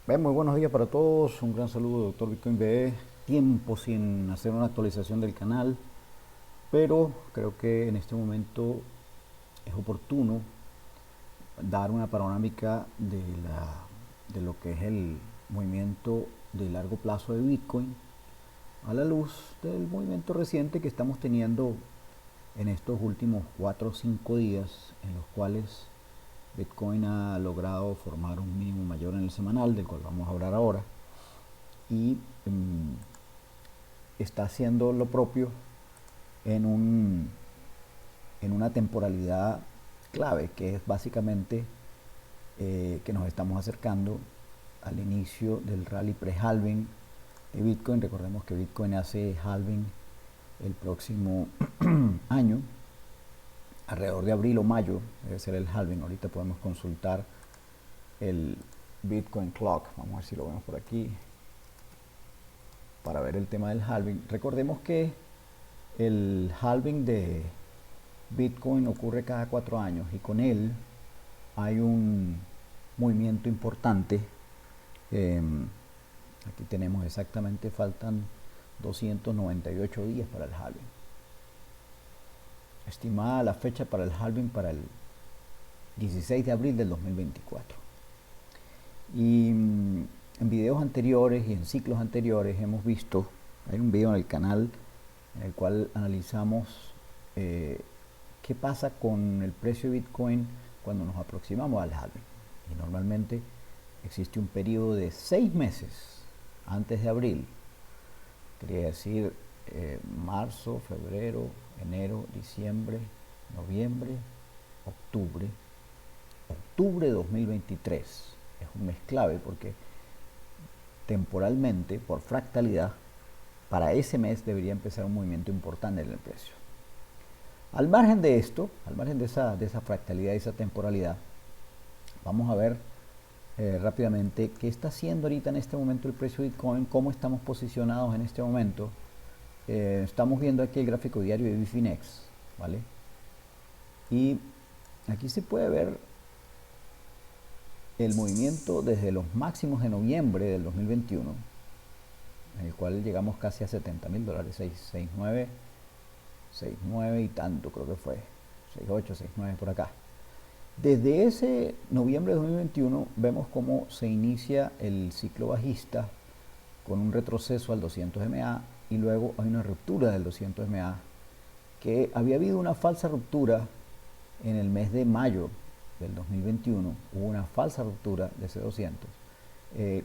Muy buenos días para todos, un gran saludo, doctor Bitcoin BE. Tiempo sin hacer una actualización del canal, pero creo que en este momento es oportuno dar una panorámica de lo que es el movimiento de largo plazo de Bitcoin a la luz del movimiento reciente que estamos teniendo en estos últimos 4 o 5 días, en los cuales Bitcoin ha logrado formar un mínimo mayor en el semanal, del cual vamos a hablar ahora, y está haciendo lo propio en, un, en una temporalidad clave, que es básicamente que nos estamos acercando al inicio del rally pre-halving de Bitcoin. Recordemos que Bitcoin hace halving el próximo año, alrededor de abril o mayo debe ser el halving. Ahorita podemos consultar el Bitcoin Clock, vamos a ver si lo vemos por aquí, para ver el tema del halving. Recordemos que el halving de Bitcoin ocurre cada 4 años y con él hay un movimiento importante. Eh, Aquí tenemos exactamente, faltan 298 días para el halving. Estimada la fecha para el halving para el 16 de abril del 2024. Y en videos anteriores y en ciclos anteriores hemos visto, hay un video en el canal en el cual analizamos qué pasa con el precio de Bitcoin cuando nos aproximamos al halving. Y normalmente existe un periodo de 6 meses antes de abril, quería decir marzo, febrero, enero, diciembre, noviembre, octubre, octubre de 2023. Es un mes clave porque temporalmente, por fractalidad, para ese mes debería empezar un movimiento importante en el precio. Al margen de esto, al margen de esa fractalidad y esa temporalidad, vamos a ver rápidamente qué está haciendo ahorita en este momento el precio de Bitcoin, cómo estamos posicionados en este momento. Estamos viendo aquí el gráfico diario de Bitfinex, ¿vale? Y aquí se puede ver el movimiento desde los máximos de noviembre del 2021, en el cual llegamos casi a $70,000, 6,9, 6,9 y tanto creo que fue, 6,8, 6,9 por acá. Desde ese noviembre de 2021 vemos cómo se inicia el ciclo bajista con un retroceso al 200 MA y luego hay una ruptura del 200 MA, que había habido una falsa ruptura en el mes de mayo del 2021, hubo una falsa ruptura de ese 200.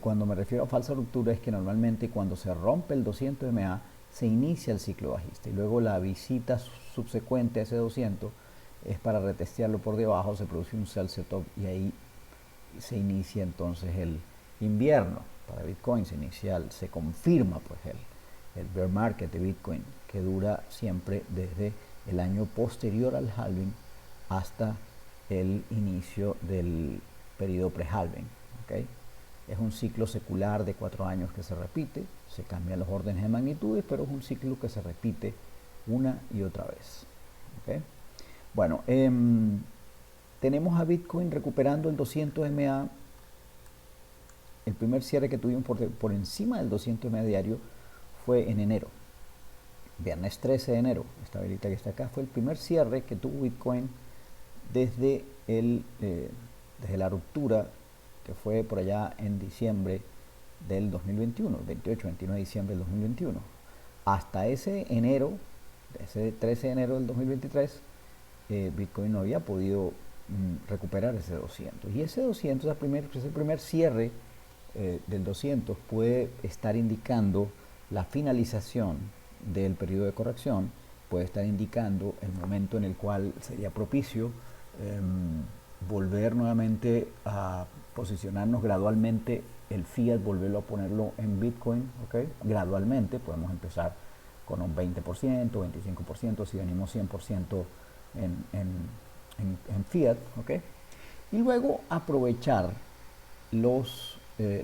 Cuando me refiero a falsa ruptura es que normalmente cuando se rompe el 200 MA se inicia el ciclo bajista y luego la visita subsecuente a ese 200 es para retestearlo por debajo, se produce un sell setup y ahí se inicia entonces el invierno para Bitcoin, se confirma pues el bear market de Bitcoin, que dura siempre desde el año posterior al halving hasta el inicio del periodo pre-halving. ¿Okay? Es un ciclo secular de 4 años que se repite, se cambian los órdenes de magnitudes, pero es un ciclo que se repite una y otra vez. ¿Okay? Bueno, tenemos a Bitcoin recuperando el 200 MA. El primer cierre que tuvimos por encima del 200 MA diario fue en enero, viernes 13 de enero. Esta velita que está acá fue el primer cierre que tuvo Bitcoin desde la ruptura que fue por allá en diciembre del 2021, 28-29 de diciembre del 2021. Hasta ese enero, ese 13 de enero del 2023, Bitcoin no había podido recuperar ese 200. Y ese 200, ese primer cierre del 200 puede estar indicando la finalización del periodo de corrección, puede estar indicando el momento en el cual sería propicio volver nuevamente a posicionarnos gradualmente, el fiat, volverlo a ponerlo en Bitcoin, ¿okay? Gradualmente, podemos empezar con un 20%, 25%, si venimos 100% en fiat, ¿okay? Y luego aprovechar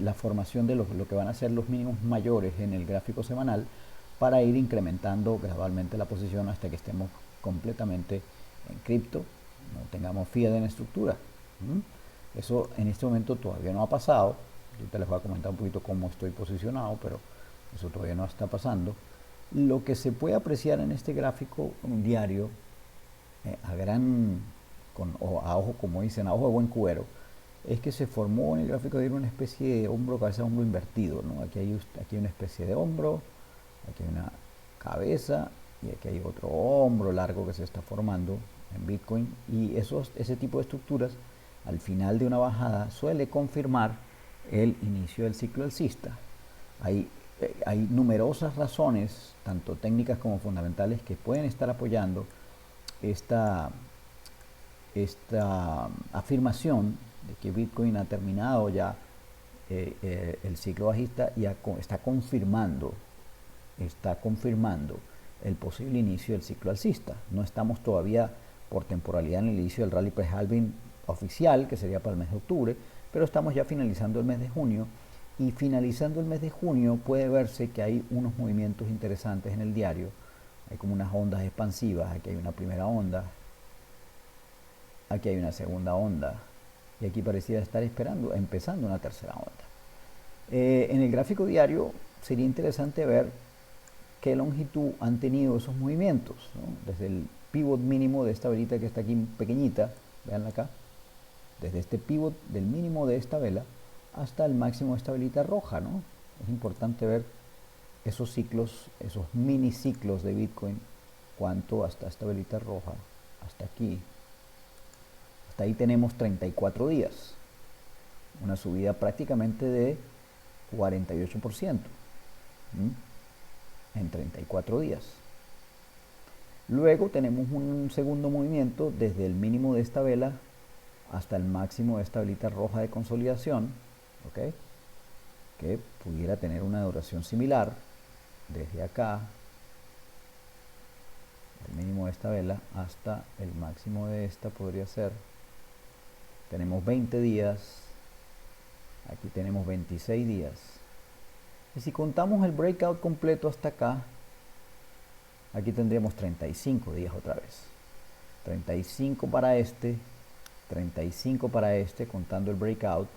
la formación de lo que van a ser los mínimos mayores en el gráfico semanal para ir incrementando gradualmente la posición hasta que estemos completamente en cripto, no tengamos fiat en estructura. Eso en este momento todavía no ha pasado, Ahorita les voy a comentar un poquito cómo estoy posicionado, pero eso todavía no está pasando. Lo que se puede apreciar en este gráfico diario, a ojo, como dicen, a ojo de buen cubero, es que se formó en el gráfico diario una especie de hombro, cabeza, hombro invertido, ¿no? Aquí hay una especie de hombro, aquí hay una cabeza y aquí hay otro hombro largo que se está formando en Bitcoin, y ese tipo de estructuras al final de una bajada suele confirmar el inicio del ciclo alcista. Hay numerosas razones, tanto técnicas como fundamentales, que pueden estar apoyando esta afirmación de que Bitcoin ha terminado ya el ciclo bajista y está confirmando el posible inicio del ciclo alcista. No estamos todavía por temporalidad en el inicio del rally pre-halving oficial, que sería para el mes de octubre, pero estamos ya finalizando el mes de junio, y finalizando el mes de junio puede verse que hay unos movimientos interesantes en el diario. Hay como unas ondas expansivas. Aquí hay una primera onda, aquí hay una segunda onda, y aquí pareciera estar empezando una tercera onda. En el gráfico diario sería interesante ver qué longitud han tenido esos movimientos, ¿no? Desde el pivot mínimo de esta velita que está aquí pequeñita, veanla acá, desde este pivot del mínimo de esta vela hasta el máximo de esta velita roja, ¿no? Es importante ver esos ciclos, esos mini ciclos de Bitcoin, cuánto hasta esta velita roja, hasta aquí. Hasta ahí tenemos 34 días, una subida prácticamente de 48% en 34 días. Luego tenemos un segundo movimiento desde el mínimo de esta vela hasta el máximo de esta velita roja de consolidación, ¿ok? Que pudiera tener una duración similar desde acá, el mínimo de esta vela hasta el máximo de esta podría ser. Tenemos 20 días, aquí tenemos 26 días, y si contamos el breakout completo hasta acá, aquí tendríamos 35 días otra vez. 35 para este, 35 para este, contando el breakout,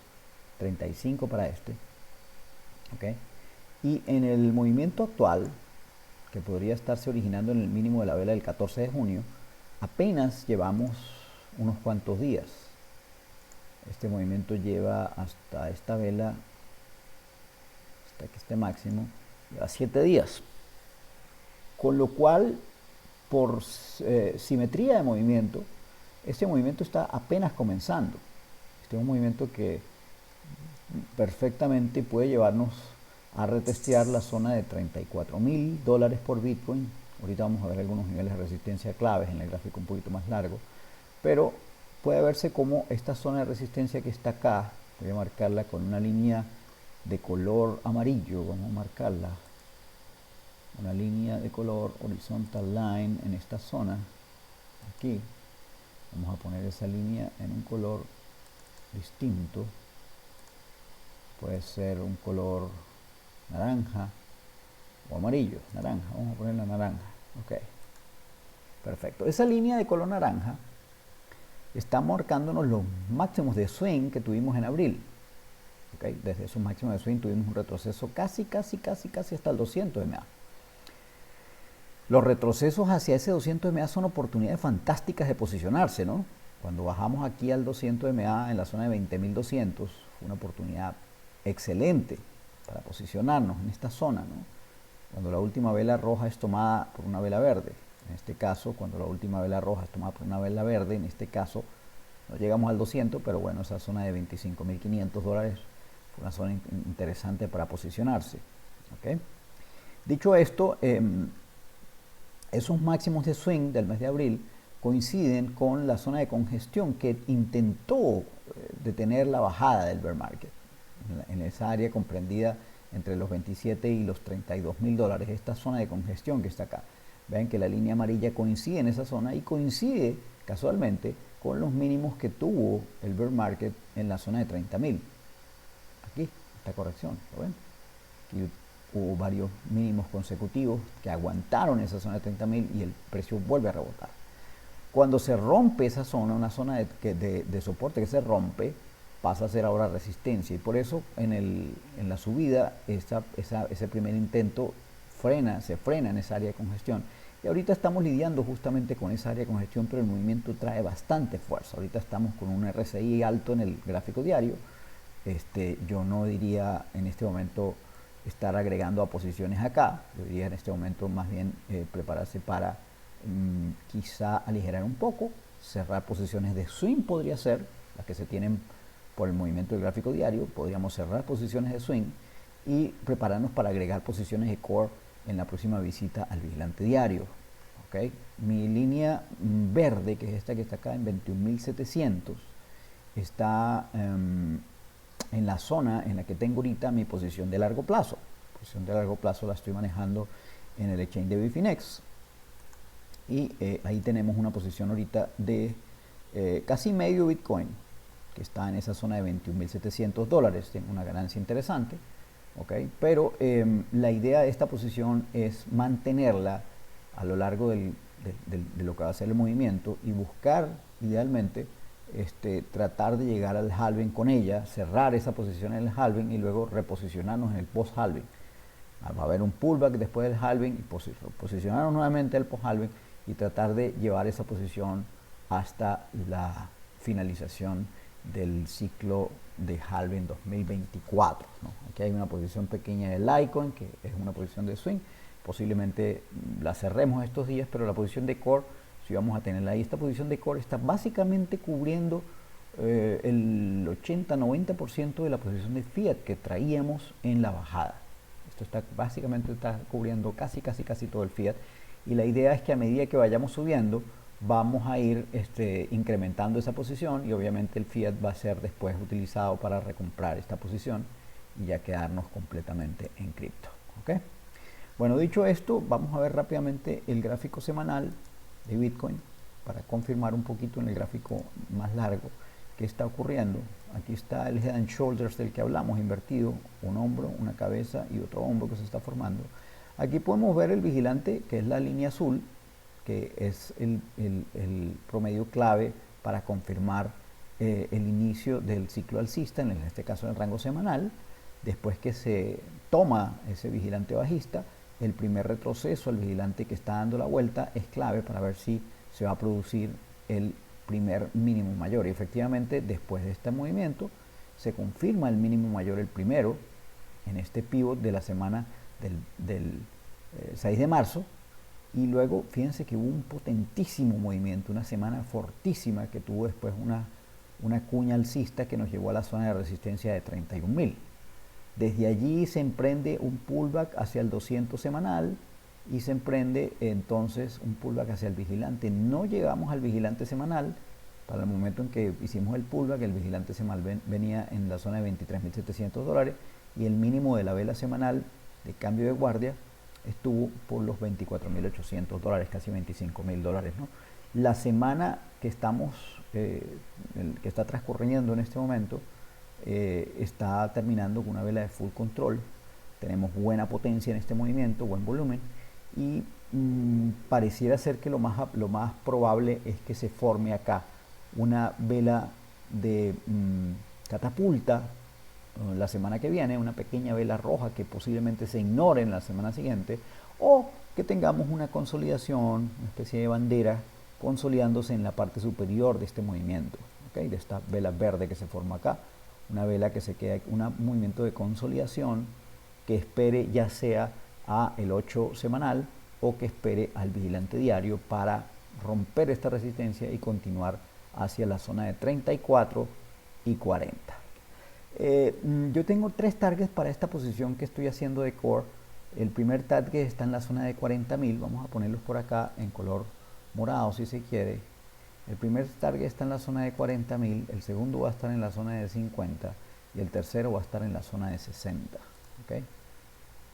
35 para este, ¿ok? Y en el movimiento actual, que podría estarse originando en el mínimo de la vela del 14 de junio, apenas llevamos unos cuantos días. Este movimiento lleva hasta esta vela, hasta que este máximo, lleva 7 días. Con lo cual, por simetría de movimiento, este movimiento está apenas comenzando. Este es un movimiento que perfectamente puede llevarnos a retestear la zona de $34,000 por Bitcoin. Ahorita vamos a ver algunos niveles de resistencia claves en el gráfico un poquito más largo, pero puede verse como esta zona de resistencia que está acá, voy a marcarla con una línea de color amarillo, vamos a marcarla, una línea de color horizontal line en esta zona, aquí, vamos a poner esa línea en un color distinto, puede ser un color naranja o amarillo, naranja, vamos a ponerla naranja, ok, perfecto. Esa línea de color naranja está marcándonos los máximos de swing que tuvimos en abril, okay. Desde esos máximos de swing tuvimos un retroceso casi hasta el 200 MA. Los retrocesos hacia ese 200 MA son oportunidades fantásticas de posicionarse, ¿no? Cuando bajamos aquí al 200 MA en la zona de 20.200, fue una oportunidad excelente para posicionarnos en esta zona, ¿no? Cuando la última vela roja es tomada por una vela verde, en este caso, cuando la última vela roja es tomada por una vela verde, en este caso, no llegamos al 200, pero bueno, esa zona de $25.500 fue una zona interesante para posicionarse, ¿okay? Dicho esto, esos máximos de swing del mes de abril coinciden con la zona de congestión que intentó detener la bajada del bear market, en esa área comprendida entre los 27 y los $32.000, esta zona de congestión que está acá. Vean que la línea amarilla coincide en esa zona y coincide casualmente con los mínimos que tuvo el bear market en la zona de 30.000. Aquí, esta corrección, ¿lo ven? Aquí hubo varios mínimos consecutivos que aguantaron esa zona de 30.000 y el precio vuelve a rebotar. Cuando se rompe esa zona, una zona de soporte que se rompe, pasa a ser ahora resistencia, y por eso en la subida ese primer intento se frena en esa área de congestión, y ahorita estamos lidiando justamente con esa área de congestión, pero el movimiento trae bastante fuerza. Ahorita estamos con un RSI alto en el gráfico diario. Yo no diría en este momento estar agregando a posiciones acá. Yo diría en este momento más bien prepararse para quizá aligerar un poco, cerrar posiciones de swing, podría ser las que se tienen por el movimiento del gráfico diario. Podríamos cerrar posiciones de swing y prepararnos para agregar posiciones de core en la próxima visita al vigilante diario. ¿Okay? Mi línea verde, que es esta que está acá en 21.700, está en la zona en la que tengo ahorita mi posición de largo plazo. La posición de largo plazo la estoy manejando en el exchange de Bitfinex, y ahí tenemos una posición ahorita de casi medio Bitcoin, que está en esa zona de 21.700 dólares. Tiene una ganancia interesante, ¿okay? Pero la idea de esta posición es mantenerla a lo largo de lo que va a ser el movimiento, y buscar idealmente tratar de llegar al halving con ella, cerrar esa posición en el halving y luego reposicionarnos en el post halving. Va a haber un pullback después del halving y posicionarnos nuevamente el post halving y tratar de llevar esa posición hasta la finalización del ciclo de halving 2024, ¿no? Aquí hay una posición pequeña de Litecoin, que es una posición de swing. Posiblemente la cerremos estos días, pero la posición de core sí vamos a tenerla ahí. Esta posición de core está básicamente cubriendo el 80-90% de la posición de fiat que traíamos en la bajada. Esto básicamente está cubriendo casi todo el fiat, y la idea es que a medida que vayamos subiendo vamos a ir incrementando esa posición, y obviamente el fiat va a ser después utilizado para recomprar esta posición y ya quedarnos completamente en cripto. ¿Okay? Bueno, dicho esto, vamos a ver rápidamente el gráfico semanal de Bitcoin para confirmar un poquito en el gráfico más largo qué está ocurriendo. Aquí está el Head and Shoulders del que hablamos, invertido, un hombro, una cabeza y otro hombro que se está formando. Aquí podemos ver el vigilante, que es la línea azul, que es el promedio clave para confirmar el inicio del ciclo alcista, en este caso en el rango semanal. Después que se toma ese vigilante bajista, el primer retroceso al vigilante que está dando la vuelta es clave para ver si se va a producir el primer mínimo mayor, y efectivamente después de este movimiento se confirma el mínimo mayor, el primero, en este pivot de la semana del 6 de marzo, y luego fíjense que hubo un potentísimo movimiento, una semana fortísima que tuvo después una cuña alcista que nos llevó a la zona de resistencia de 31.000. Desde allí se emprende un pullback hacia el 200 semanal y se emprende entonces un pullback hacia el vigilante. No llegamos al vigilante semanal. Para el momento en que hicimos el pullback, el vigilante semanal venía en la zona de 23.700 dólares, y el mínimo de la vela semanal de cambio de guardia estuvo por los 24.800 dólares, casi 25.000 dólares, ¿no? La semana que estamos, que está transcurriendo en este momento, está terminando con una vela de full control. Tenemos buena potencia en este movimiento, buen volumen, y pareciera ser que lo más probable es que se forme acá una vela de catapulta la semana que viene, una pequeña vela roja que posiblemente se ignore en la semana siguiente, o que tengamos una consolidación, una especie de bandera consolidándose en la parte superior de este movimiento, ¿okay? De esta vela verde que se forma acá, una vela que se queda, un movimiento de consolidación que espere ya sea a el 8 semanal o que espere al vigilante diario para romper esta resistencia y continuar hacia la zona de 34 y 40. Yo tengo 3 targets para esta posición que estoy haciendo de core. El primer target está en la zona de 40.000, vamos a ponerlos por acá en color morado si se quiere. El primer target está en la zona de 40.000, el segundo va a estar en la zona de 50 y el tercero va a estar en la zona de 60. ¿Okay?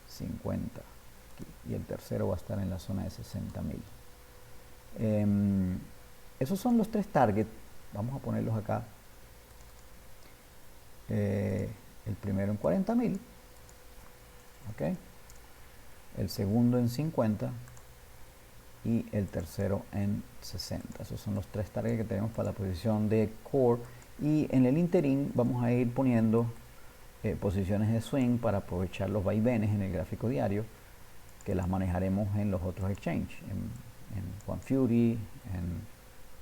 50 y el tercero va a estar en la zona de 60.000. Esos son los 3 targets. Vamos a ponerlos acá. El primero en 40.000, ¿okay? El segundo en 50 y el tercero en 60. Esos son los 3 targets que tenemos para la posición de core, Y en el interín vamos a ir poniendo posiciones de swing para aprovechar los vaivenes en el gráfico diario, que las manejaremos en los otros exchanges, en OneFury, en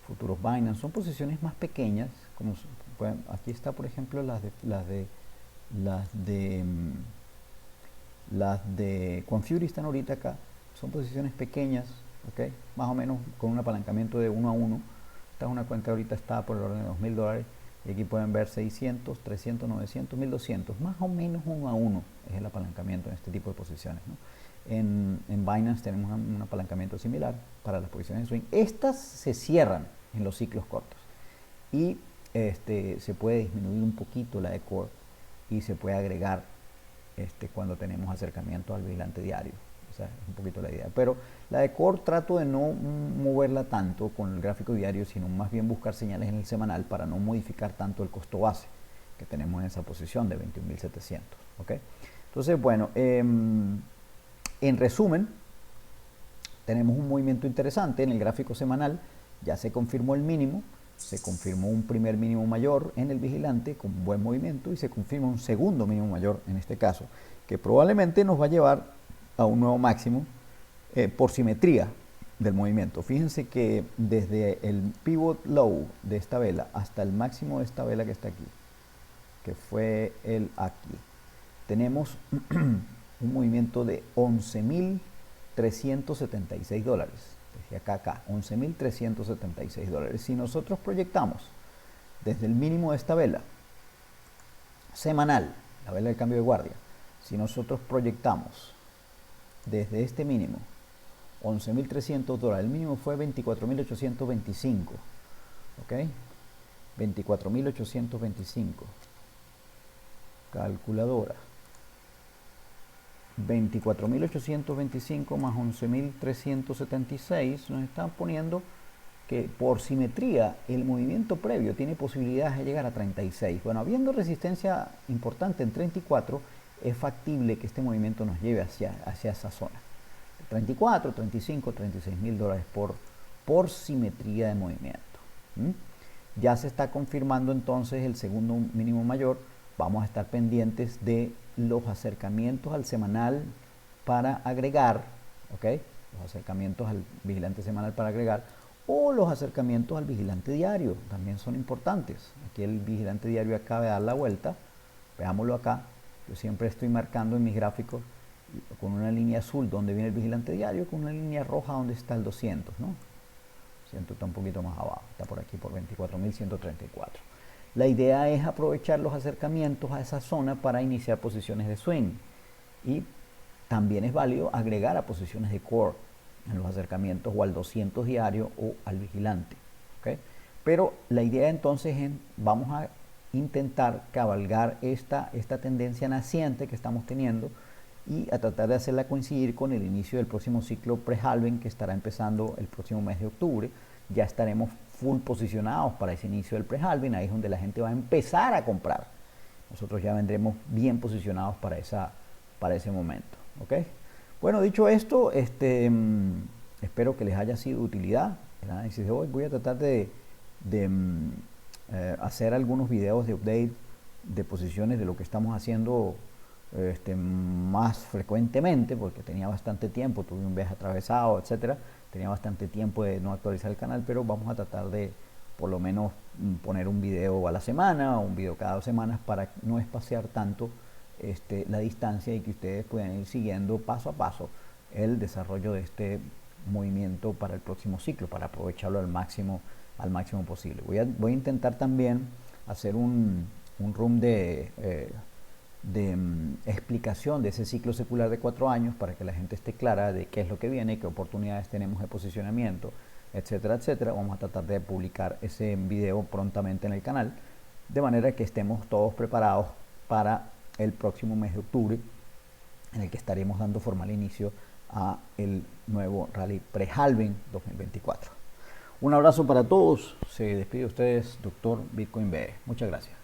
futuros Binance. Son posiciones más pequeñas, como aquí está, por ejemplo, las de OneFury están ahorita acá. Son posiciones pequeñas, ¿ok? Más o menos con un apalancamiento de 1 a 1. Esta es una cuenta ahorita está por el orden de $2,000. Y aquí pueden ver 600, 300, 900, 1200. Más o menos 1 a 1 es el apalancamiento en este tipo de posiciones, ¿no? En Binance tenemos un apalancamiento similar para las posiciones de swing. Estas se cierran en los ciclos cortos. Y se puede disminuir un poquito la de Core y se puede agregar cuando tenemos acercamiento al vigilante diario. O sea, es un poquito la idea. Pero la de Core trato de no moverla tanto con el gráfico diario, sino más bien buscar señales en el semanal para no modificar tanto el costo base que tenemos en esa posición de 21.700. ¿Okay? Entonces, bueno, en resumen, tenemos un movimiento interesante en el gráfico semanal. Ya se confirmó el mínimo, se confirmó un primer mínimo mayor en el vigilante con buen movimiento y se confirma un segundo mínimo mayor en este caso, que probablemente nos va a llevar a un nuevo máximo por simetría del movimiento. Fíjense que desde el pivot low de esta vela hasta el máximo de esta vela que está aquí, que fue el aquí, tenemos un movimiento de $11.376. Desde acá a acá, $11.376. Si nosotros proyectamos desde el mínimo de esta vela semanal, la vela del cambio de guardia, si nosotros proyectamos desde este mínimo $11.300, el mínimo fue 24.825, ¿ok? 24.825, calculadora, 24.825 más 11.376 nos están poniendo que por simetría el movimiento previo tiene posibilidades de llegar a 36. Bueno, habiendo resistencia importante en 34, es factible que este movimiento nos lleve hacia esa zona. 34, 35, 36 mil dólares por simetría de movimiento. Ya se está confirmando entonces el segundo mínimo mayor. Vamos a estar pendientes de los acercamientos al semanal para agregar, ¿ok? Los acercamientos al vigilante semanal para agregar, o los acercamientos al vigilante diario, también son importantes. Aquí el vigilante diario acaba de dar la vuelta, veámoslo acá. Yo siempre estoy marcando en mis gráficos con una línea azul donde viene el vigilante diario, con una línea roja donde está el 200, ¿no? 200 está un poquito más abajo, está por aquí por 24.134. La idea es aprovechar los acercamientos a esa zona para iniciar posiciones de swing, y también es válido agregar a posiciones de core en los acercamientos o al 200 diario o al vigilante, ¿okay? Pero la idea entonces es, vamos a intentar cabalgar esta tendencia naciente que estamos teniendo y a tratar de hacerla coincidir con el inicio del próximo ciclo pre-halving que estará empezando el próximo mes de octubre. Ya estaremos full posicionados para ese inicio del pre-halving, ahí es donde la gente va a empezar a comprar. Nosotros ya vendremos bien posicionados para ese momento, ¿ok? Bueno, dicho esto, espero que les haya sido de utilidad el análisis de hoy. Voy a tratar de hacer algunos videos de update de posiciones de lo que estamos haciendo más frecuentemente, porque tenía bastante tiempo, tuve un viaje atravesado, etcétera, tenía bastante tiempo de no actualizar el canal, pero vamos a tratar de por lo menos poner un video a la semana o un video cada 2 semanas para no espaciar tanto la distancia y que ustedes puedan ir siguiendo paso a paso el desarrollo de este movimiento para el próximo ciclo, para aprovecharlo al máximo posible. Voy a intentar también hacer un room de explicación de ese ciclo secular de 4 años para que la gente esté clara de qué es lo que viene, qué oportunidades tenemos de posicionamiento, etcétera, etcétera. Vamos a tratar de publicar ese video prontamente en el canal, de manera que estemos todos preparados para el próximo mes de octubre, en el que estaremos dando formal inicio a el nuevo rally pre-halving 2024. Un abrazo para todos. Se despide de ustedes, Dr. Bitcoin BE. Muchas gracias.